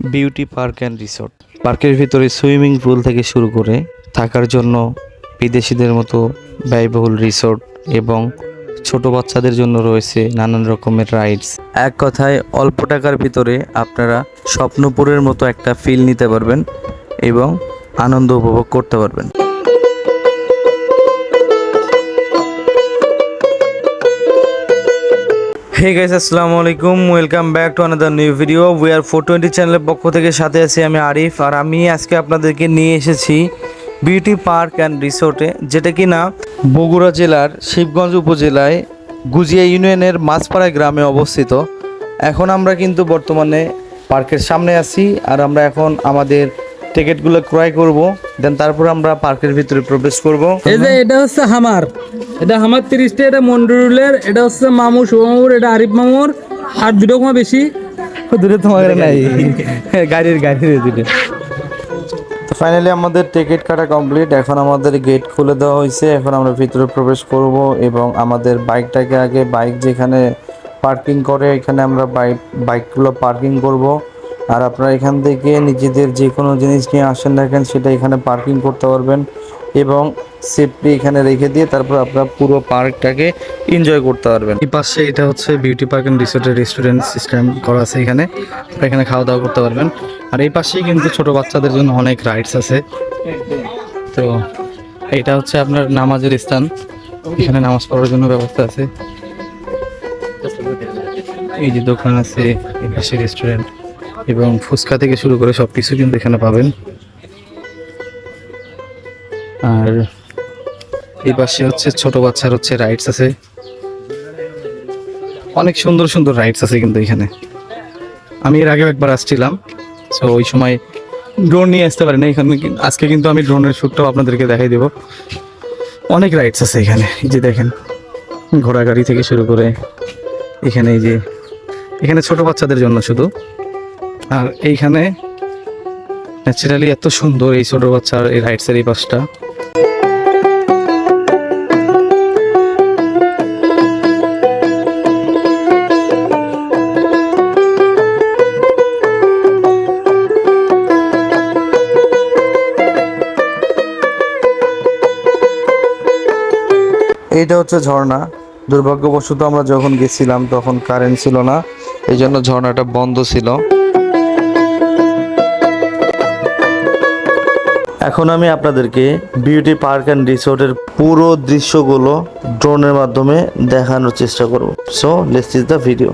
Beauty park and resort. পার্কের ভিতরে swimming pool থেকে শুরু করে থাকার জন্য বিদেশিদের মতো ব্যয়বহুল রিসোর্ট এবং ছোট বাচ্চাদের জন্য রয়েছে নানান রকমের রাইডস। এক কথায় অল্প টাকার ভিতরে আপনারা স্বপ্নপুরের মতো একটা ফিল নিতে পারবেন এবং আনন্দ উপভোগ করতে পারবেন। হে গাইস, আসসালামু আলাইকুম, welcome back to another new video. We are 420 চ্যানেলের পক্ষ থেকে সাথে আছি আমি আরিফ, আর আমি আজকে আপনাদেরকে নিয়ে এসেছি বিউটি পার্ক অ্যান্ড রিসোর্টে, যেটা কি না বগুড়া জেলার শিবগঞ্জ উপজেলায় গুজিয়া ইউনিয়নের মাছপাড়া গ্রামে অবস্থিত। এখন আমরা কিন্তু বর্তমানে পার্কের সামনে আছি, আর আমরা এখন আমাদের টিকিটগুলো ক্রয় করব, দেন তারপর আমরা পার্কের ভিতরে প্রবেশ করব। এই যে এটা হচ্ছে হামার 30টা, এটা মন্ডুরুলের, এটা হচ্ছে মামু শুভমামুর, এটা আরিফ মামুর। আর দুটো কমা বেশি দূরে তোমার নাই গাড়ির দুটো। তো ফাইনালি আমাদের টিকিট কাটা কমপ্লিট। এখন আমাদের গেট খুলে দেওয়া হয়েছে, এখন আমরা ভিতরে প্রবেশ করব এবং আমাদের বাইকটাকে আগে বাইক যেখানে পার্কিং করে এখানে আমরা বাইকগুলো পার্কিং করব। আর আপনারা এখান থেকে নিজেদের যে কোনো জিনিস নিয়ে আসেন না কেন সেটা এখানে পার্কিং করতে পারবেন এবং সেফটি এখানে রেখে দিয়ে তারপর আপনারা পুরো পার্কটাকে এনজয় করতে পারবেন। এই পাশে এটা হচ্ছে বিউটি পার্ক অ্যান্ড রিসোর্টের রেস্টুরেন্ট সিস্টেম করা আছে এখানে, আপনারা এখানে খাওয়া দাওয়া করতে পারবেন। আর এই পাশেই কিন্তু ছোট বাচ্চাদের জন্য অনেক রাইডস আছে। তো এটা হচ্ছে আপনার নামাজের স্থান, এখানে নামাজ পড়ার জন্য ব্যবস্থা আছে। এই যে দোকান আছে, এই পাশে রেস্টুরেন্ট এবং ফুচকা থেকে শুরু করে সব কিছু কিন্তু এখানে পাবেন। আর এই পাশে হচ্ছে ছোট বাচ্চার হচ্ছে রাইডস আছে, অনেক সুন্দর সুন্দর রাইডস আছে কিন্তু এখানে। আমি এর আগেও একবার আসছিলাম, তো ওই সময় ড্রোন নিয়ে আসতে পারি না এখানে, আজকে কিন্তু আমি ড্রোনের শ্যুটটাও আপনাদেরকে দেখাই দেবো। অনেক রাইডস আছে এখানে, এই যে দেখেন ঘোড়া গাড়ি থেকে শুরু করে এখানে, এই যে এখানে ছোট বাচ্চাদের জন্য শুধু। আর এইখানে ন্যাচারালি এত সুন্দর এই ছোট বাচ্চার এই রাইডসের এই পাশটা। এইটা হচ্ছে ঝর্ণা। দুর্ভাগ্যবশত আমরা যখন গেছিলাম তখন কারেন্ট ছিল না, এই জন্য ঝর্ণাটা বন্ধ ছিল। এখন আমি আপনাদেরকে বিউটি পার্ক অ্যান্ড রিসোর্টের পুরো দৃশ্যগুলো ড্রোনের মাধ্যমে দেখানোর চেষ্টা করব। So let's see the video.